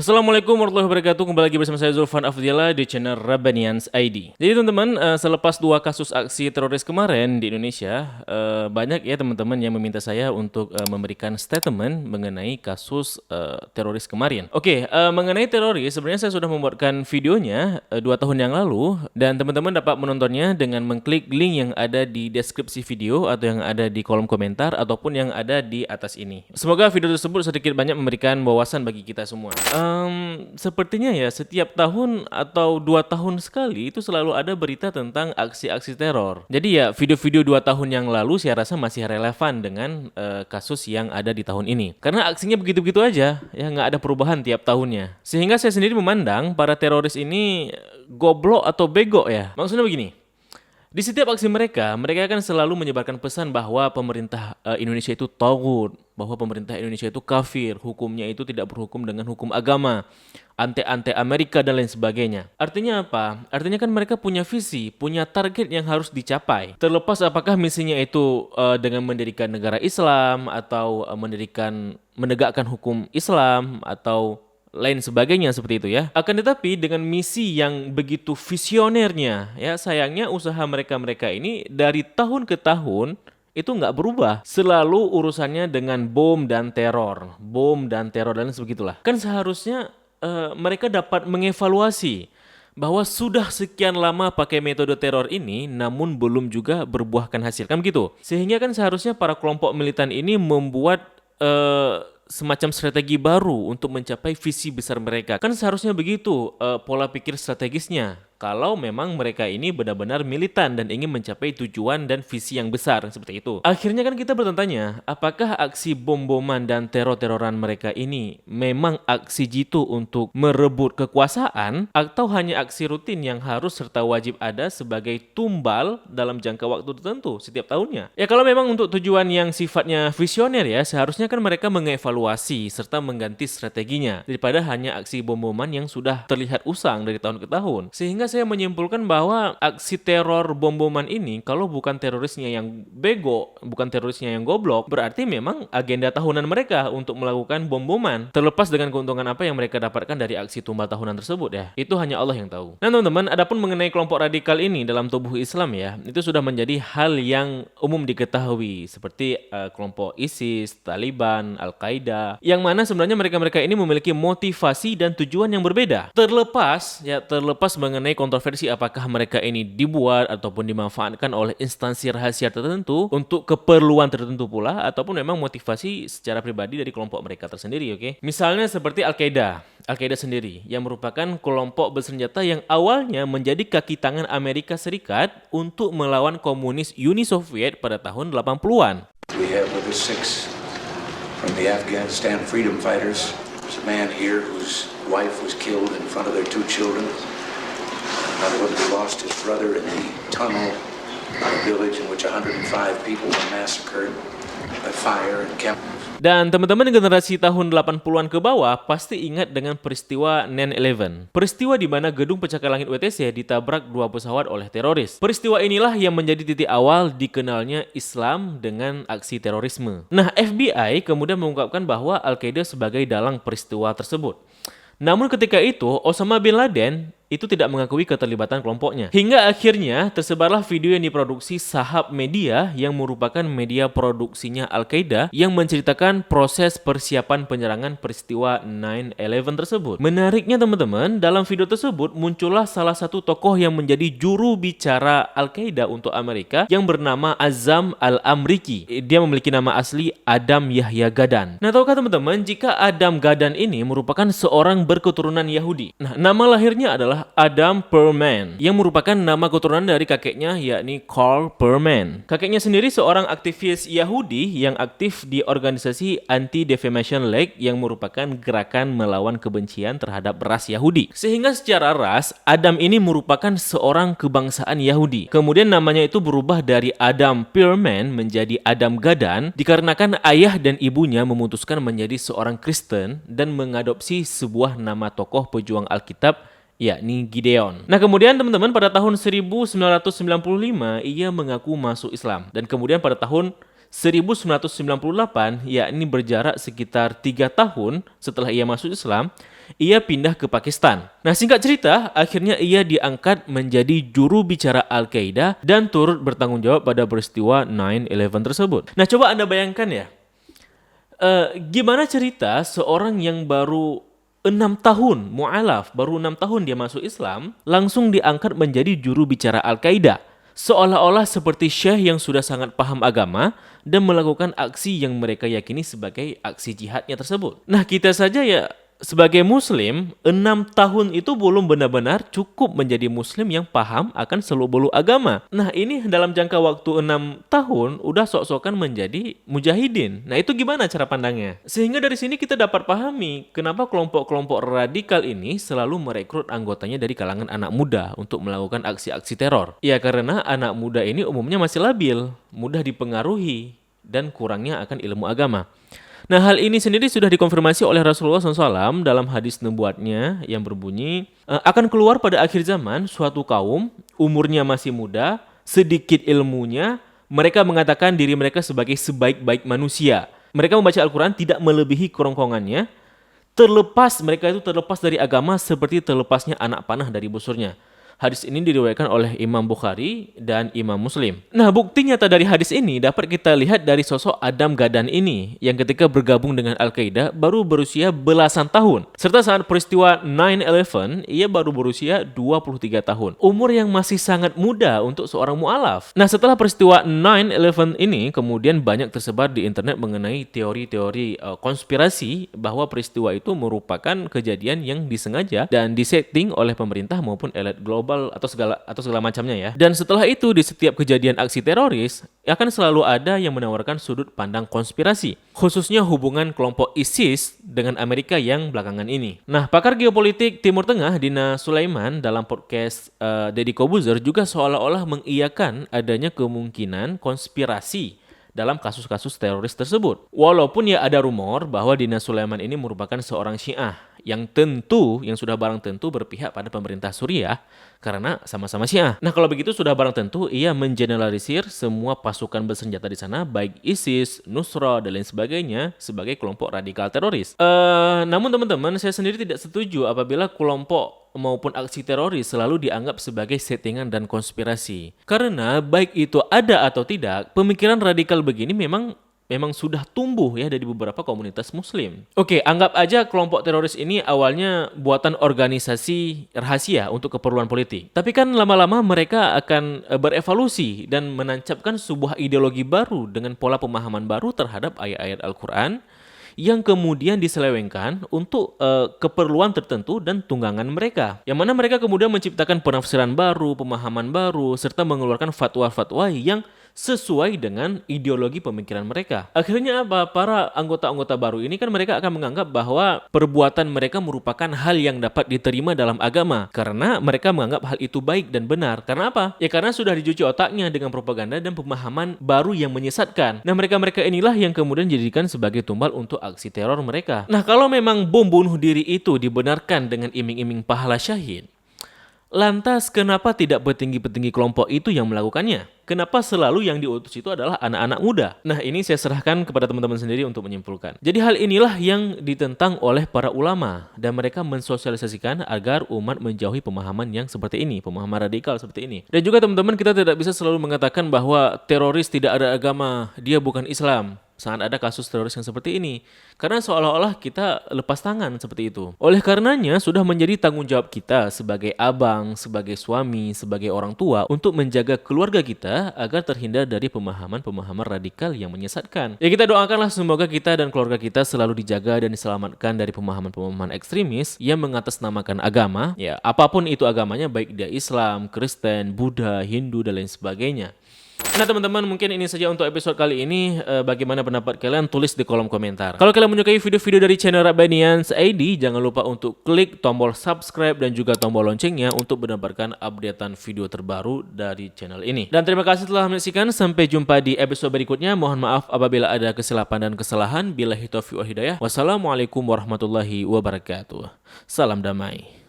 Assalamualaikum warahmatullahi wabarakatuh. Kembali lagi bersama saya Zulfan Afdiallah di channel Rabbanians ID. Jadi teman-teman, selepas 2 kasus aksi teroris kemarin di Indonesia, banyak ya teman-teman yang meminta saya untuk memberikan statement mengenai kasus teroris kemarin. Oke, mengenai teroris sebenarnya saya sudah membuatkan videonya 2 tahun yang lalu dan teman-teman dapat menontonnya dengan mengklik link yang ada di deskripsi video atau yang ada di kolom komentar ataupun yang ada di atas ini. Semoga video tersebut sedikit banyak memberikan wawasan bagi kita semua. Sepertinya ya setiap tahun atau 2 tahun sekali itu selalu ada berita tentang aksi-aksi teror. Jadi ya video-video 2 tahun yang lalu saya rasa masih relevan dengan kasus yang ada di tahun ini. Karena aksinya begitu-begitu aja, ya nggak ada perubahan tiap tahunnya. Sehingga saya sendiri memandang para teroris ini goblok atau bego ya. Maksudnya begini. Di setiap aksi mereka akan selalu menyebarkan pesan bahwa pemerintah Indonesia itu tagut, bahwa pemerintah Indonesia itu kafir, hukumnya itu tidak berhukum dengan hukum agama, ante-ante Amerika dan lain sebagainya. Artinya apa? Artinya kan mereka punya visi, punya target yang harus dicapai. Terlepas apakah misinya itu dengan mendirikan negara Islam atau menegakkan hukum Islam atau lain sebagainya seperti itu ya. Akan tetapi dengan misi yang begitu visionernya ya, sayangnya usaha mereka ini dari tahun ke tahun itu nggak berubah. Selalu urusannya dengan bom dan teror dan sebegitulah. Kan seharusnya mereka dapat mengevaluasi bahwa sudah sekian lama pakai metode teror ini namun belum juga berbuahkan hasil, kan begitu. Sehingga kan seharusnya para kelompok militan ini membuat semacam strategi baru untuk mencapai visi besar mereka. Kan seharusnya begitu pola pikir strategisnya. Kalau memang mereka ini benar-benar militan dan ingin mencapai tujuan dan visi yang besar seperti itu. Akhirnya kan kita bertanya, apakah aksi bom-boman dan teror-teroran mereka ini memang aksi jitu untuk merebut kekuasaan atau hanya aksi rutin yang harus serta wajib ada sebagai tumbal dalam jangka waktu tertentu setiap tahunnya? Ya kalau memang untuk tujuan yang sifatnya visioner ya, seharusnya kan mereka mengevaluasi serta mengganti strateginya daripada hanya aksi bom-boman yang sudah terlihat usang dari tahun ke tahun. Sehingga saya menyimpulkan bahwa aksi teror bom-boman ini kalau bukan terorisnya yang bego, bukan terorisnya yang goblok, berarti memang agenda tahunan mereka untuk melakukan bom-boman. Terlepas dengan keuntungan apa yang mereka dapatkan dari aksi tumbal tahunan tersebut ya. Itu hanya Allah yang tahu. Nah teman-teman, adapun mengenai kelompok radikal ini dalam tubuh Islam ya, itu sudah menjadi hal yang umum diketahui seperti kelompok ISIS, Taliban, Al-Qaeda, yang mana sebenarnya mereka ini memiliki motivasi dan tujuan yang berbeda. Terlepas mengenai kontroversi apakah mereka ini dibuat ataupun dimanfaatkan oleh instansi rahasia tertentu untuk keperluan tertentu pula ataupun memang motivasi secara pribadi dari kelompok mereka tersendiri, oke? Misalnya seperti Al-Qaeda sendiri yang merupakan kelompok bersenjata yang awalnya menjadi kaki tangan Amerika Serikat untuk melawan komunis Uni Soviet pada tahun 80-an. We have with us 6 from the Afghanistan freedom fighters. There's a man here whose wife was killed in front of their 2 children. Another one who lost his brother in the tunnel of a village in which 105 people were massacred by fire and chemicals. Dan teman-teman generasi tahun 80-an ke bawah pasti ingat dengan peristiwa 9/11. Peristiwa di mana gedung pencakar langit WTC ditabrak 2 pesawat oleh teroris. Peristiwa inilah yang menjadi titik awal dikenalnya Islam dengan aksi terorisme. Nah, FBI kemudian mengungkapkan bahwa Al-Qaeda sebagai dalang peristiwa tersebut. Namun ketika itu, Osama bin Laden itu tidak mengakui keterlibatan kelompoknya. Hingga akhirnya tersebarlah video yang diproduksi Sahab Media yang merupakan media produksinya Al-Qaeda yang menceritakan proses persiapan penyerangan peristiwa 9/11 tersebut. Menariknya teman-teman, dalam video tersebut muncullah salah satu tokoh yang menjadi juru bicara Al-Qaeda untuk Amerika yang bernama Azam Al-Amriki. Dia memiliki nama asli Adam Yahya Gadan. Nah, tahukah teman-teman jika Adam Gadan ini merupakan seorang berketurunan Yahudi? Nah, nama lahirnya adalah Adam Perlman yang merupakan nama keturunan dari kakeknya yakni Carl Perlman. Kakeknya sendiri seorang aktivis Yahudi yang aktif di organisasi Anti-Defamation League yang merupakan gerakan melawan kebencian terhadap ras Yahudi. Sehingga secara ras Adam ini merupakan seorang kebangsaan Yahudi. Kemudian namanya itu berubah dari Adam Perlman menjadi Adam Gadan dikarenakan ayah dan ibunya memutuskan menjadi seorang Kristen dan mengadopsi sebuah nama tokoh pejuang Alkitab yakni Gideon. Nah kemudian teman-teman pada tahun 1995 ia mengaku masuk Islam dan kemudian pada tahun 1998 yakni berjarak sekitar 3 tahun setelah ia masuk Islam ia pindah ke Pakistan. Nah, singkat cerita, akhirnya ia diangkat menjadi juru bicara Al-Qaeda dan turut bertanggung jawab pada peristiwa 9/11 tersebut. Nah, coba Anda bayangkan ya, gimana cerita seorang yang baru 6 tahun mu'alaf, baru 6 tahun dia masuk Islam, langsung diangkat menjadi juru bicara Al-Qaeda. Seolah-olah seperti syekh yang sudah sangat paham agama dan melakukan aksi yang mereka yakini sebagai aksi jihadnya tersebut. Nah, kita saja ya sebagai muslim, 6 tahun itu belum benar-benar cukup menjadi muslim yang paham akan seluk-beluk agama. Nah, ini dalam jangka waktu 6 tahun udah sok-sokan menjadi mujahidin. Nah, itu gimana cara pandangnya? Sehingga dari sini kita dapat pahami kenapa kelompok-kelompok radikal ini selalu merekrut anggotanya dari kalangan anak muda untuk melakukan aksi-aksi teror. Ya, karena anak muda ini umumnya masih labil, mudah dipengaruhi, dan kurangnya akan ilmu agama. Nah, hal ini sendiri sudah dikonfirmasi oleh Rasulullah SAW dalam hadis nubuatnya yang berbunyi, akan keluar pada akhir zaman suatu kaum, umurnya masih muda, sedikit ilmunya, mereka mengatakan diri mereka sebagai sebaik-baik manusia. Mereka membaca Al-Quran tidak melebihi kerongkongannya, mereka itu terlepas dari agama seperti terlepasnya anak panah dari busurnya. Hadis ini diriwayatkan oleh Imam Bukhari dan Imam Muslim. Nah, bukti nyata dari hadis ini dapat kita lihat dari sosok Adam Gadan ini yang ketika bergabung dengan Al-Qaeda baru berusia belasan tahun. Serta saat peristiwa 9/11, ia baru berusia 23 tahun. Umur yang masih sangat muda untuk seorang mu'alaf. Nah, setelah peristiwa 9/11 ini kemudian banyak tersebar di internet mengenai teori-teori konspirasi bahwa peristiwa itu merupakan kejadian yang disengaja dan disetting oleh pemerintah maupun elit global atau segala macamnya ya. Dan setelah itu di setiap kejadian aksi teroris akan selalu ada yang menawarkan sudut pandang konspirasi, khususnya hubungan kelompok ISIS dengan Amerika yang belakangan ini. Nah, pakar geopolitik Timur Tengah Dina Sulaiman dalam podcast Deddy Kobuzer juga seolah-olah mengiyakan adanya kemungkinan konspirasi dalam kasus-kasus teroris tersebut. Walaupun ya ada rumor bahwa Dina Sulaiman ini merupakan seorang Syiah yang sudah barang tentu berpihak pada pemerintah Suriah karena sama-sama Syiah. Nah, kalau begitu sudah barang tentu ia mengeneralisir semua pasukan bersenjata di sana baik ISIS, Nusra dan lain sebagainya sebagai kelompok radikal teroris. Namun teman-teman, saya sendiri tidak setuju apabila kelompok maupun aksi teroris selalu dianggap sebagai settingan dan konspirasi. Karena baik itu ada atau tidak, pemikiran radikal begini memang sudah tumbuh ya dari beberapa komunitas muslim. Oke, anggap aja kelompok teroris ini awalnya buatan organisasi rahasia untuk keperluan politik. Tapi kan lama-lama mereka akan berevolusi dan menancapkan sebuah ideologi baru dengan pola pemahaman baru terhadap ayat-ayat Al-Quran yang kemudian diselewengkan untuk keperluan tertentu dan tunggangan mereka. Yang mana mereka kemudian menciptakan penafsiran baru, pemahaman baru, serta mengeluarkan fatwa-fatwa yang sesuai dengan ideologi pemikiran mereka. Akhirnya apa? Para anggota-anggota baru ini kan mereka akan menganggap bahwa perbuatan mereka merupakan hal yang dapat diterima dalam agama. Karena mereka menganggap hal itu baik dan benar. Karena apa? Ya karena sudah dicuci otaknya dengan propaganda dan pemahaman baru yang menyesatkan. Nah, mereka-mereka inilah yang kemudian dijadikan sebagai tumbal untuk aksi teror mereka. Nah, kalau memang bom bunuh diri itu dibenarkan dengan iming-iming pahala syahid, lantas kenapa tidak petinggi-petinggi kelompok itu yang melakukannya? Kenapa selalu yang diutus itu adalah anak-anak muda? Nah, ini saya serahkan kepada teman-teman sendiri untuk menyimpulkan. Jadi hal inilah yang ditentang oleh para ulama dan mereka mensosialisasikan agar umat menjauhi pemahaman yang seperti ini, pemahaman radikal seperti ini. Dan juga teman-teman, kita tidak bisa selalu mengatakan bahwa teroris tidak ada agama, dia bukan Islam saat ada kasus teroris yang seperti ini. Karena seolah-olah kita lepas tangan seperti itu. Oleh karenanya, sudah menjadi tanggung jawab kita sebagai abang, sebagai suami, sebagai orang tua untuk menjaga keluarga kita agar terhindar dari pemahaman-pemahaman radikal yang menyesatkan. Ya, kita doakanlah semoga kita dan keluarga kita selalu dijaga dan diselamatkan dari pemahaman-pemahaman ekstremis yang mengatasnamakan agama. Ya, apapun itu agamanya, baik dia Islam, Kristen, Buddha, Hindu, dan lain sebagainya. Nah teman-teman, mungkin ini saja untuk episode kali ini. Bagaimana pendapat kalian? Tulis di kolom komentar. Kalau kalian menyukai video-video dari channel Rabbanians ID, jangan lupa untuk klik tombol subscribe dan juga tombol loncengnya untuk mendapatkan updatean video terbaru dari channel ini. Dan terima kasih telah menyaksikan. Sampai jumpa di episode berikutnya. Mohon maaf apabila ada kesilapan dan kesalahan. Billahi taufiq wal hidayah. Wassalamualaikum warahmatullahi wabarakatuh. Salam damai.